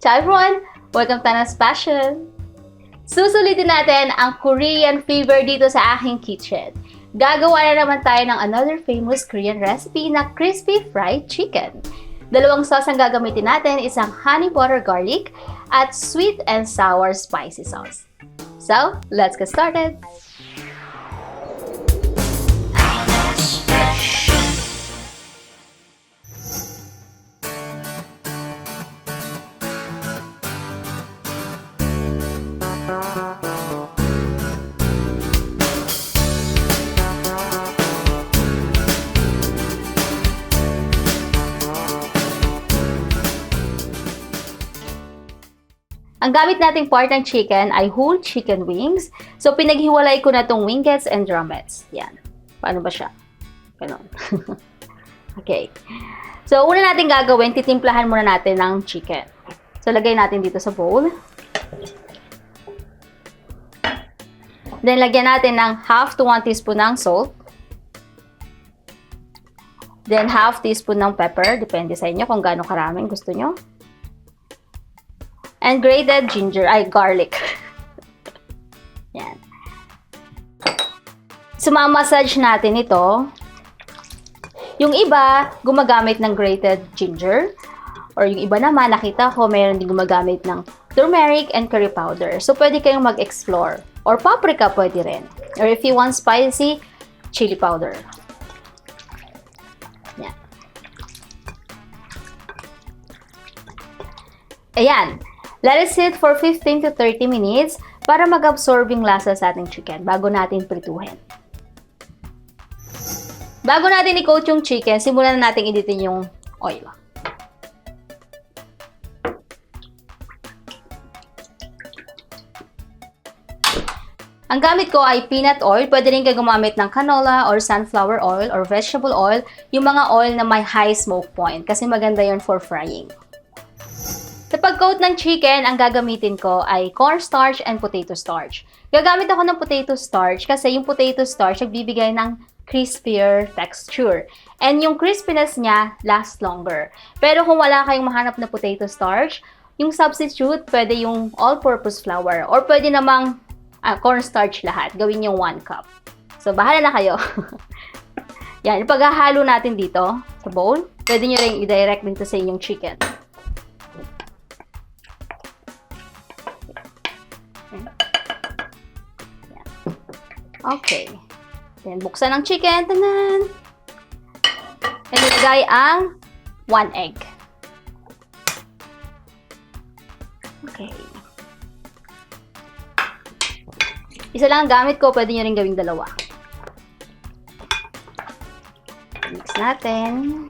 Ciao everyone! Welcome to Tana's Passion! Susulitin natin ang Korean flavor dito sa aking kitchen. Gagawa na naman tayo ng another famous Korean recipe na crispy fried chicken. Dalawang sauce ang gagamitin natin, isang honey butter garlic at sweet and sour spicy sauce. So, let's get started! Ang gamit nating part ng chicken ay whole chicken wings. So, pinaghiwalay ko na itong wingettes and drumettes. Yan. Paano ba siya? Ganon. Okay. So, una natin gagawin, titimplahan muna natin ng chicken. So, lagay natin dito sa bowl. Then, lagyan natin ng half to 1 teaspoon ng salt. Then, half teaspoon ng pepper. Depende sa inyo kung gaano karaming gusto nyo. And grated garlic. Yan. Sumamassage natin ito. Yung iba, gumagamit ng grated ginger. Or yung iba naman, nakita ko, mayroon din gumagamit ng turmeric and curry powder. So, pwede kayong mag-explore. Or paprika pwede rin. Or if you want spicy, chili powder. Yan. Ayan. Let it sit for 15 to 30 minutes para mag-absorb yung lasa sa ating chicken bago natin prituhin. Bago natin i-coat yung chicken, simulan na natin initin yung oil. Ang gamit ko ay peanut oil. Pwede rin kayo gumamit ng canola or sunflower oil or vegetable oil. Yung mga oil na may high smoke point kasi maganda yun for frying. Sa pag-coat ng chicken, ang gagamitin ko ay cornstarch and potato starch. Gagamit ako ng potato starch kasi yung potato starch nagbibigay ng crispier texture. And yung crispiness niya lasts longer. Pero kung wala kayong mahanap na potato starch, yung substitute pwede yung all-purpose flour or pwede namang cornstarch lahat. Gawin yung 1 cup. So, bahala na kayo. Yan, ipaghahalo natin dito sa bowl. Pwede nyo rin i-direct dito sa inyong chicken. Okay. Then, buksan ang chicken. Tanan! And ilagay ang 1 egg. Okay. Isa lang ang gamit ko. Pwede nyo rin gawing dalawa. Mix natin.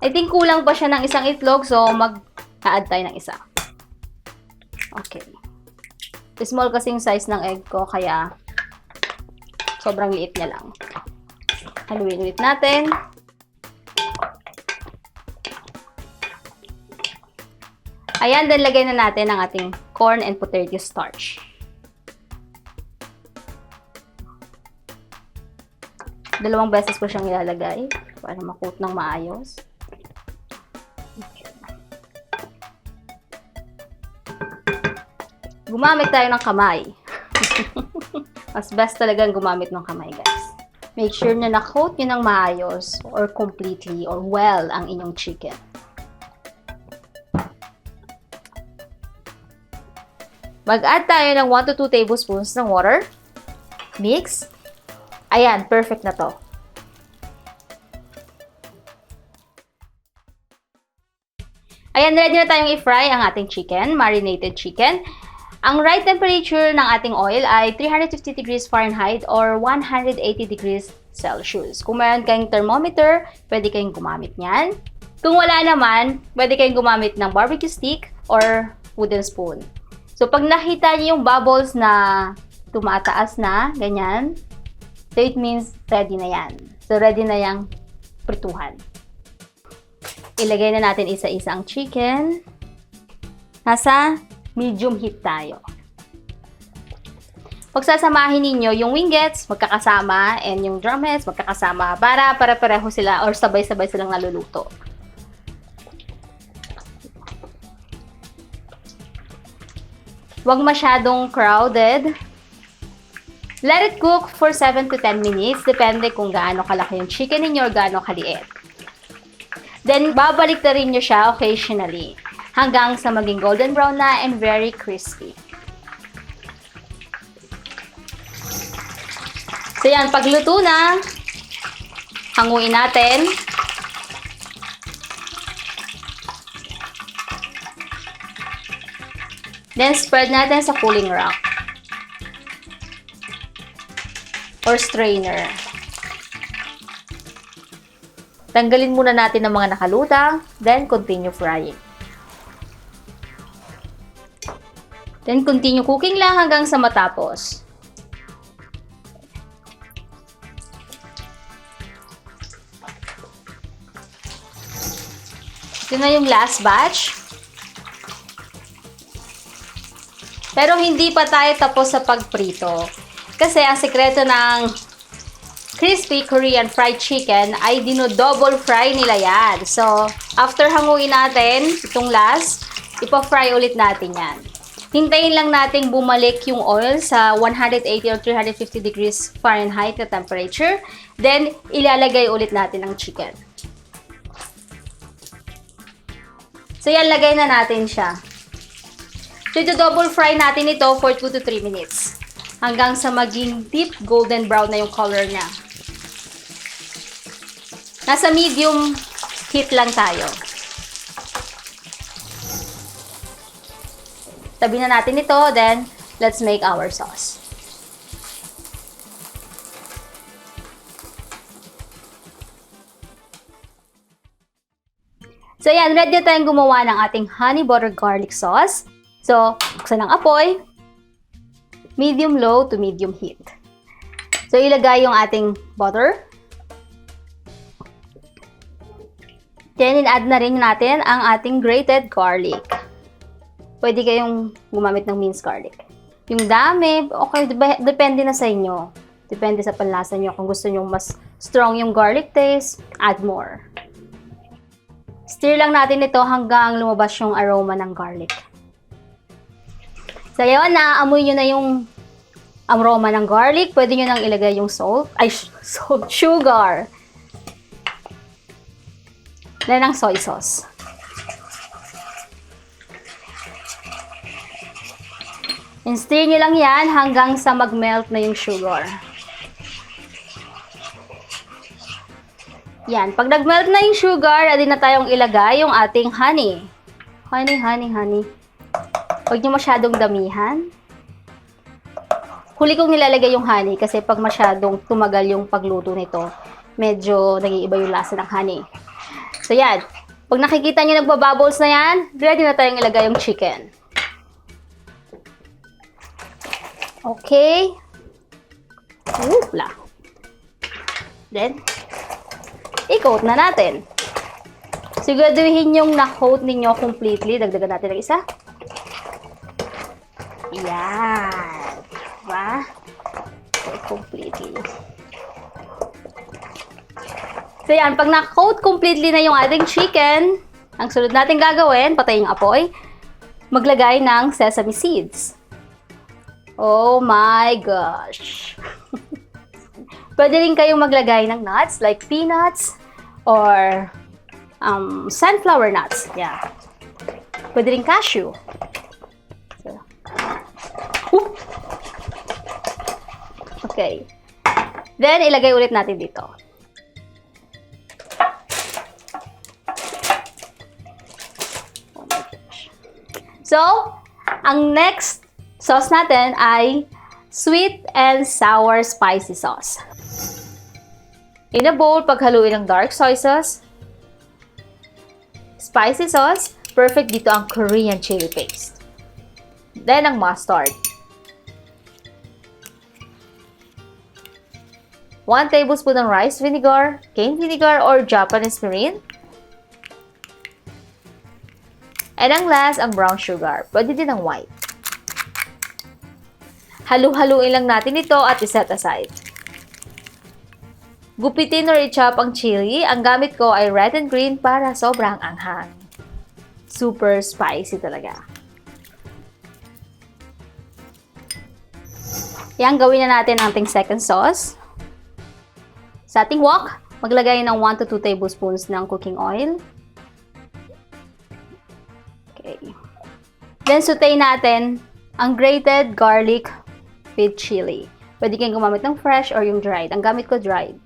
I think kulang pa siya ng isang itlog. So, mag-add tayo ng isa. Okay. Small kasing size ng egg ko, kaya sobrang liit niya lang. Haluin ulit natin. Ayan, then lagay na natin ang ating corn and potato starch. Dalawang beses ko siyang ilalagay para ma-coat ng maayos. Gumamit tayo ng kamay. Mas best talagang gumamit ng kamay, guys. Make sure na na-coat nyo ng maayos or completely or well ang inyong chicken. Mag-add tayo ng 1 to 2 tablespoons ng water. Mix. Ayan, perfect na to. Ayan, ready na tayong i-fry ang ating chicken, marinated chicken. Ang right temperature ng ating oil ay 350 degrees Fahrenheit or 180 degrees Celsius. Kung meron kayong thermometer, pwede kayong gumamit niyan. Kung wala naman, pwede kayong gumamit ng barbecue stick or wooden spoon. So, pag nakita niyo yung bubbles na tumataas na, ganyan, so it means ready na yan. So, ready na yung prituhan. Ilagay na natin isa-isa ang chicken. Nasa medium heat tayo. Pagsasamahin ninyo yung wingettes, magkakasama, and yung drumettes, magkakasama para pare-pareho sila or sabay-sabay silang naluluto. Huwag masyadong crowded. Let it cook for 7 to 10 minutes. Depende kung gaano kalaki yung chicken ninyo or gaano kaliit. Then, babalik na rin nyo siya occasionally hanggang sa maging golden brown na and very crispy. So yan, pagluto na, hanguin natin. Then, spread natin sa cooling rack or strainer. Tanggalin muna natin ang mga nakalutang, then continue frying. Then, continue cooking lang hanggang sa matapos. Ito na yung last batch. Pero hindi pa tayo tapos sa pagprito. Kasi ang sekreto ng crispy Korean fried chicken ay dino-double fry nila yan. So, after hanguin natin itong last, ipa-fry ulit natin yan. Hintayin lang natin bumalik yung oil sa 180 or 350 degrees Fahrenheit na temperature. Then, ilalagay ulit natin ang chicken. So, yan, lagay na natin siya. So, double fry natin ito for 2 to 3 minutes. Hanggang sa maging deep golden brown na yung color niya. Nasa medium heat lang tayo. Tabi na natin ito, then let's make our sauce. So, yan, ready na tayong gumawa ng ating honey butter garlic sauce. So, buksan ang apoy. Medium low to medium heat. So, ilagay yung ating butter. Then, in-add na rin natin ang ating grated garlic. Pwede kayong gumamit ng minced garlic. Yung dami, okay, depende na sa inyo. Depende sa panlasa nyo. Kung gusto nyo mas strong yung garlic taste, add more. Stir lang natin ito hanggang lumabas yung aroma ng garlic. So, yun, naaamoy nyo na yung aroma ng garlic. Pwede nyo nang ilagay yung sugar. Then, ang soy sauce. And stir nyo lang yan hanggang sa mag-melt na yung sugar. Yan. Pag nag-melt na yung sugar, adi na tayong ilagay yung ating honey. Honey. Huwag nyo masyadong damihan. Huli kong nilalagay yung honey kasi pag masyadong tumagal yung pagluto nito, medyo nag-iiba yung lasa ng honey. So yan. Pag nakikita nyo nagbabubbles na yan, ready na tayong ilagay yung chicken. Okay. Wala. Then, i-coat na natin. Siguraduhin yung na-coat ninyo completely. Dagdagan natin ng isa. Yan. Diba? Completely. So yan, pag na-coat completely na yung ating chicken, ang sunod natin gagawin, patayin yung apoy, maglagay ng sesame seeds. Oh my gosh! Pwede rin kayong maglagay ng nuts like peanuts or sunflower nuts. Yeah. Pwede rin cashew. So. Okay. Then, ilagay ulit natin dito. Oh my gosh. So, ang next sauce natin ay sweet and sour spicy sauce. In a bowl, paghaluin ng dark soy sauce, spicy sauce, perfect dito ang Korean chili paste. Then, ang mustard. 1 tablespoon ng rice vinegar, cane vinegar, or Japanese mirin. And ang last, ang brown sugar. Pwede din ang white. Halu-haluin lang natin ito at iset aside. Gupitin or i-chop ang chili. Ang gamit ko ay red and green para sobrang anghang. Super spicy talaga. Yan, gawin na natin ang ating second sauce. Sa ating wok, maglagay ng 1 to 2 tablespoons ng cooking oil. Okay. Then, saute natin ang grated garlic with chili. Pwede kayong gumamit ng fresh or yung dried. Ang gamit ko dried.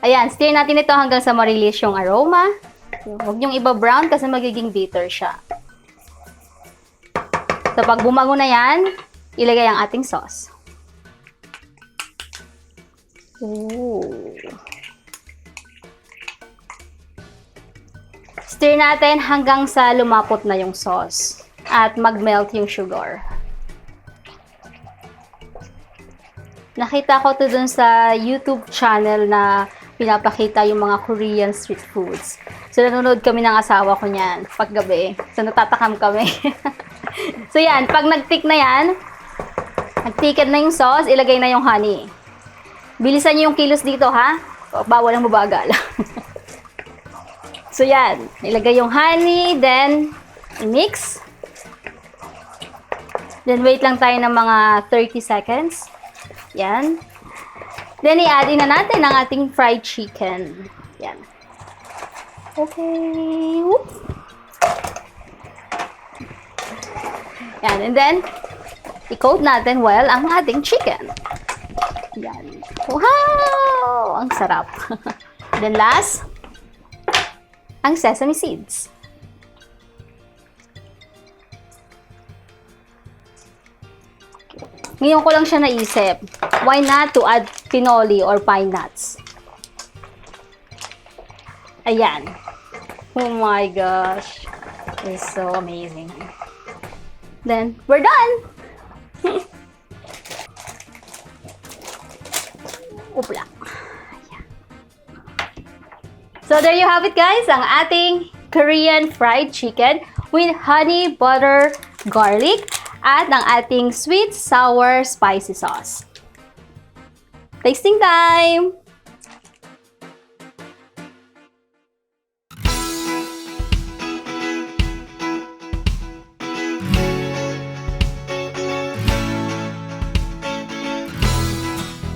Ayan, stir natin ito hanggang sa ma-release yung aroma. Huwag niyong iba-brown kasi magiging bitter siya. So, pag bumago na yan, ilagay ang ating sauce. Ooh. Stir natin hanggang sa lumapot na yung sauce at mag-melt yung sugar. Nakita ko to dun sa YouTube channel na pinapakita yung mga Korean street foods. So, nanonood kami ng asawa ko niyan paggabi. So, natatakam kami. So, yan. Pag nag-thick na yan, nag-thicken na yung sauce, ilagay na yung honey. Bilisan nyo yung kilos dito, ha? Bawal ang mabagal. So, yan. Ilagay yung honey, then mix. Then, wait lang tayo ng mga 30 seconds. Yan. Then, i-add in na natin ang ating fried chicken. Yan. Okay. Whoop. Yan. And then, i-coat natin well ang ating chicken. Yan. Wow! Ang sarap. Then, last, ang sesame seeds. Ngayon ko lang siya naisip. Why not to add pinoli or pine nuts? Ayan. Oh my gosh. It's so amazing. Then, we're done! Upla. Ayan. So, there you have it guys. Ang ating Korean fried chicken with honey, butter, garlic, at ang ating sweet, sour, spicy sauce. Tasting time!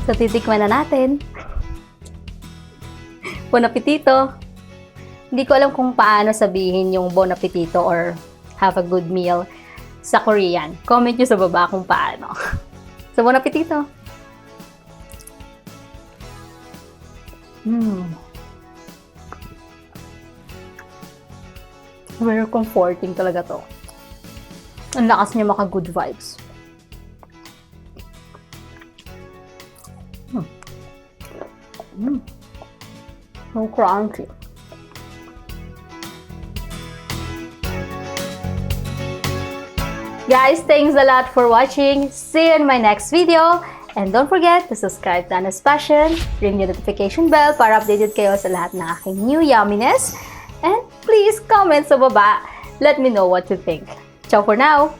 So, titikman na natin. Bon appetito! Hindi ko alam kung paano sabihin yung bon appetito or have a good meal sa Korean. Comment nyo sa baba kung paano. So, bon appetito! Very comforting talaga to. Ang lakas niya maka-good vibes. So crunchy. Guys, thanks a lot for watching. See you in my next video. And don't forget to subscribe to Anna's Passion, ring the notification bell para updated kayo sa lahat ng aking new yumminess. And please comment sa baba. Let me know what you think. Ciao for now!